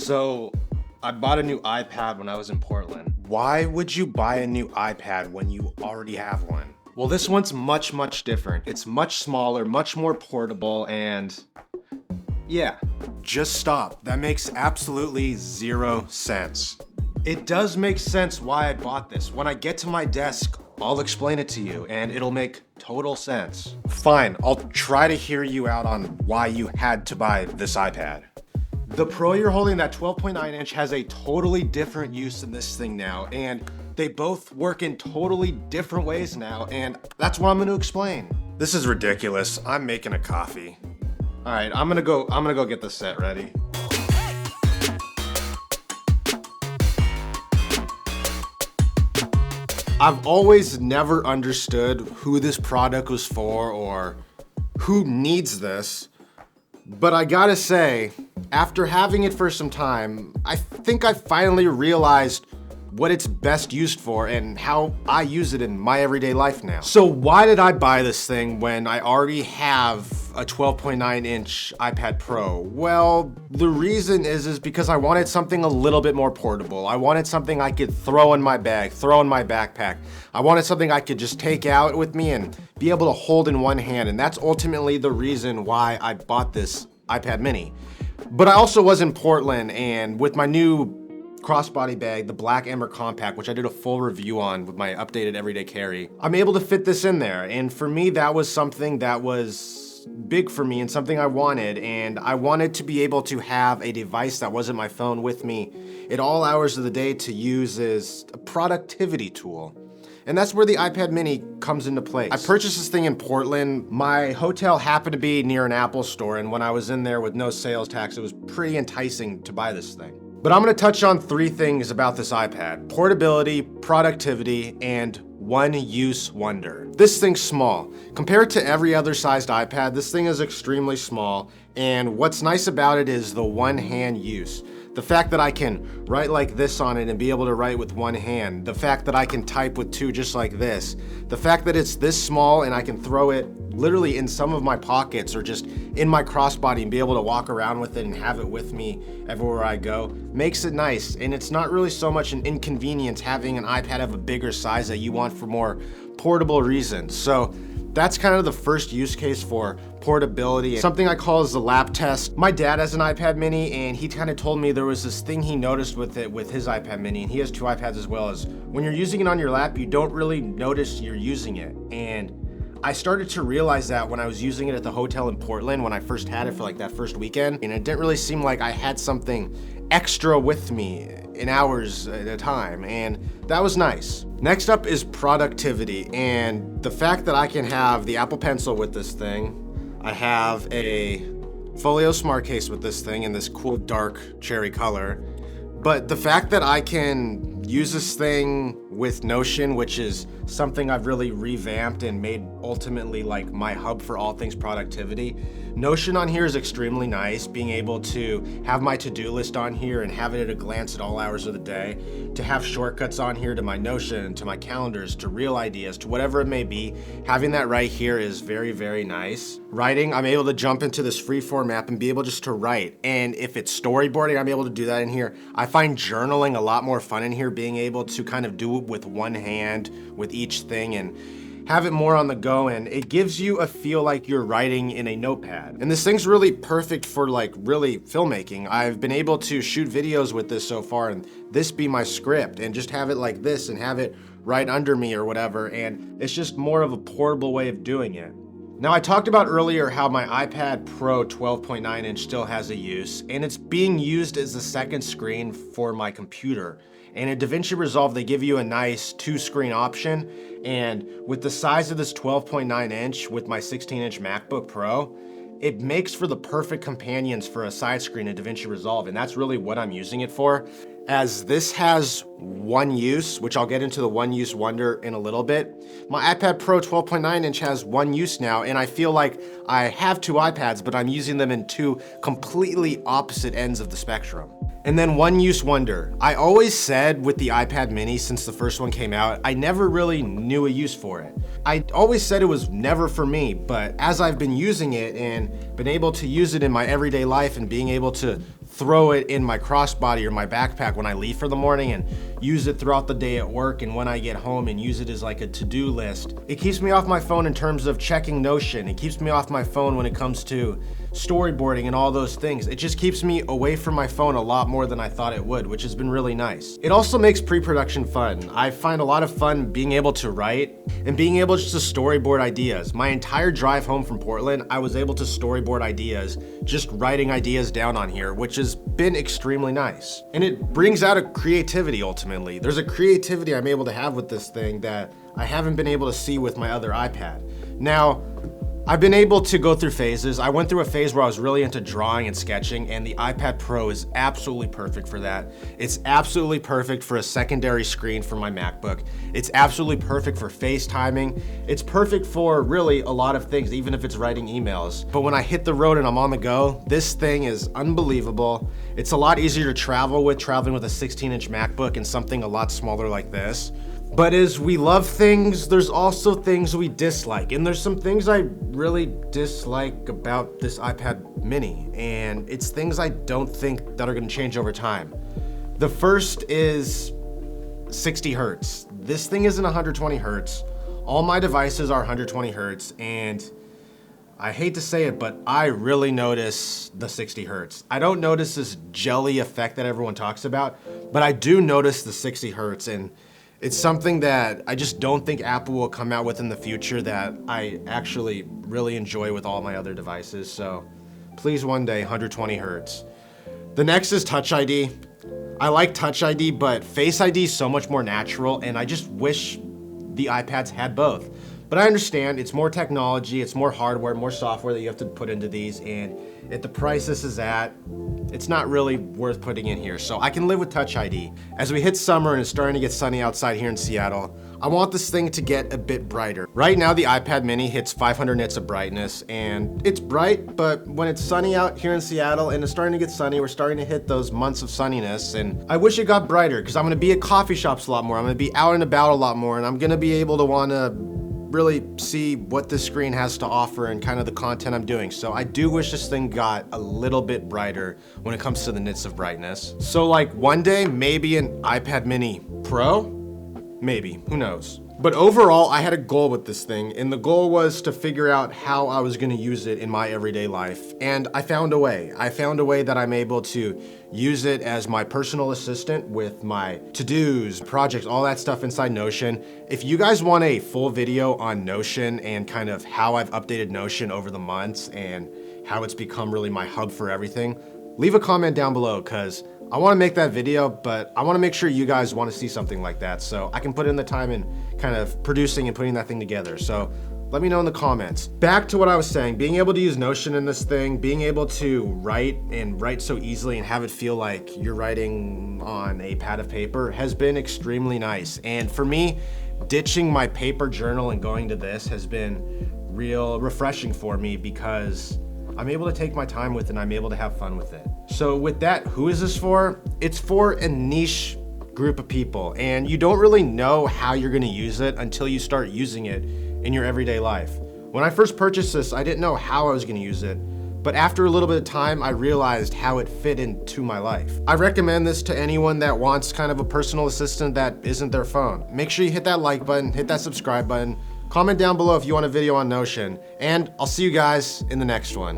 So, I bought a new iPad when I was in Portland. Why would you buy a new iPad when you already have one? Well, this one's much different. It's much smaller, much more portable, and yeah. Just stop. That makes absolutely 0 sense. It does make sense why I bought this. When I get to my desk, I'll explain it to you, and it'll make total sense. Fine, I'll try to hear you out on why you had to buy this iPad. The Pro you're holding, that 12.9 inch, has a totally different use than this thing now, and they both work in totally different ways now, and that's what I'm gonna explain. This is ridiculous. I'm making a coffee. All right, I'm gonna go get the set ready. I've always never understood who this product was for or who needs this, but I gotta say, after having it for some time, I think I finally realized what it's best used for and how I use it in my everyday life now. So why did I buy this thing when I already have a 12.9 inch iPad Pro? Well, the reason is because I wanted something a little bit more portable. I wanted something I could throw in my bag, throw in my backpack. I wanted something I could just take out with me and be able to hold in one hand. And that's ultimately the reason why I bought this iPad mini. But I also was in Portland, and with my new crossbody bag, the Black Ember Compact, which I did a full review on with my updated everyday carry, I'm able to fit this in there. And for me, that was something that was big for me and something I wanted. And I wanted to be able to have a device that wasn't my phone with me at all hours of the day to use as a productivity tool. And that's where the iPad mini comes into place. I purchased this thing in Portland. My hotel happened to be near an Apple store, and when I was in there with no sales tax, it was pretty enticing to buy this thing. But I'm gonna touch on 3 things about this iPad: portability, productivity, and one-use wonder. This thing's small. Compared to every other sized iPad, this thing is extremely small, and what's nice about it is the one-hand use. The fact that I can write like this on it and be able to write with one hand. The fact that I can type with 2 just like this. The fact that it's this small and I can throw it literally in some of my pockets or just in my crossbody and be able to walk around with it and have it with me everywhere I go makes it nice. And it's not really so much an inconvenience having an iPad of a bigger size that you want for more portable reasons. So that's kind of the first use case for portability. Something I call is the lap test. My dad has an iPad mini, and he kind of told me there was this thing he noticed with it with his iPad mini, and he has 2 iPads as well, is when you're using it on your lap, you don't really notice you're using it. And I started to realize that when I was using it at the hotel in Portland when I first had it for like that first weekend, and it didn't really seem like I had something extra with me in hours at a time, and that was nice. Next up is productivity, and the fact that I can have the Apple Pencil with this thing. I have a Folio Smart Case with this thing in this cool dark cherry color. But the fact that I can use this thing with Notion, which is something I've really revamped and made ultimately like my hub for all things productivity. Notion on here is extremely nice, being able to have my to-do list on here and have it at a glance at all hours of the day, to have shortcuts on here to my Notion, to my calendars, to real ideas, to whatever it may be. Having that right here is very nice. Writing, I'm able to jump into this freeform app and be able just to write. And if it's storyboarding, I'm able to do that in here. I find journaling a lot more fun in here, being able to kind of do it with one hand with each thing and have it more on the go, and it gives you a feel like you're writing in a notepad. And this thing's really perfect for like really filmmaking. I've been able to shoot videos with this so far and this be my script and just have it like this and have it right under me or whatever, and it's just more of a portable way of doing it. Now, I talked about earlier how my iPad Pro 12.9 inch still has a use, and it's being used as the second screen for my computer. And in DaVinci Resolve, they give you a nice 2-screen option. And with the size of this 12.9 inch with my 16-inch MacBook Pro, it makes for the perfect companions for a side screen in DaVinci Resolve. And that's really what I'm using it for. As this has one use, which I'll get into the one use wonder in a little bit, my iPad Pro 12.9 inch has one use now, and I feel like I have 2 iPads, but I'm using them in 2 completely opposite ends of the spectrum. And then one use wonder. I always said with the iPad mini since the first one came out, I never really knew a use for it. I always said it was never for me, but as I've been using it and been able to use it in my everyday life and being able to throw it in my crossbody or my backpack when I leave for the morning and use it throughout the day at work, and when I get home and use it as like a to-do list. It keeps me off my phone in terms of checking Notion. It keeps me off my phone when it comes to storyboarding and all those things. It just keeps me away from my phone a lot more than I thought it would, which has been really nice. It also makes pre-production fun. I find a lot of fun being able to write and being able just to storyboard ideas. My entire drive home from Portland, I was able to storyboard ideas, just writing ideas down on here, which has been extremely nice. And it brings out a creativity ultimately. There's a creativity I'm able to have with this thing that I haven't been able to see with my other iPad. Now, I've been able to go through phases. I went through a phase where I was really into drawing and sketching, and the iPad Pro is absolutely perfect for that. It's absolutely perfect for a secondary screen for my MacBook. It's absolutely perfect for FaceTiming. It's perfect for really a lot of things, even if it's writing emails. But when I hit the road and I'm on the go, this thing is unbelievable. It's a lot easier to traveling with a 16-inch MacBook and something a lot smaller like this. But as we love things, there's also things we dislike. And there's some things I really dislike about this iPad mini. And it's things I don't think that are gonna change over time. The first is 60 hertz. This thing isn't 120 hertz. All my devices are 120 hertz. And I hate to say it, but I really notice the 60 hertz. I don't notice this jelly effect that everyone talks about, but I do notice the 60 hertz. And it's something that I just don't think Apple will come out with in the future that I actually really enjoy with all my other devices. So please one day, 120 hertz. The next is Touch ID. I like Touch ID, but Face ID is so much more natural, and I just wish the iPads had both. But I understand it's more technology, it's more hardware, more software that you have to put into these, and at the price this is at, it's not really worth putting in here. So I can live with Touch ID. As we hit summer and it's starting to get sunny outside here in Seattle, I want this thing to get a bit brighter. Right now the iPad mini hits 500 nits of brightness, and it's bright, but when it's sunny out here in Seattle and it's starting to get sunny, we're starting to hit those months of sunniness, and I wish it got brighter because I'm gonna be at coffee shops a lot more, I'm gonna be out and about a lot more, and I'm gonna be able to wanna really see what this screen has to offer and kind of the content I'm doing. So I do wish this thing got a little bit brighter when it comes to the nits of brightness. So like one day, maybe an iPad mini Pro? Maybe, who knows? But overall, I had a goal with this thing, and the goal was to figure out how I was gonna use it in my everyday life. And I found a way. I found a way that I'm able to use it as my personal assistant with my to-dos, projects, all that stuff inside Notion. If you guys want a full video on Notion and kind of how I've updated Notion over the months and how it's become really my hub for everything, leave a comment down below, because I want to make that video, but I want to make sure you guys want to see something like that so I can put in the time in kind of producing and putting that thing together. So let me know in the comments. Back to what I was saying, being able to use Notion in this thing, being able to write so easily and have it feel like you're writing on a pad of paper has been extremely nice. And for me, ditching my paper journal and going to this has been real refreshing for me because I'm able to take my time with it and I'm able to have fun with it. So with that, who is this for? It's for a niche group of people, and you don't really know how you're gonna use it until you start using it in your everyday life. When I first purchased this, I didn't know how I was gonna use it, but after a little bit of time, I realized how it fit into my life. I recommend this to anyone that wants kind of a personal assistant that isn't their phone. Make sure you hit that like button, hit that subscribe button, comment down below if you want a video on Notion, and I'll see you guys in the next one.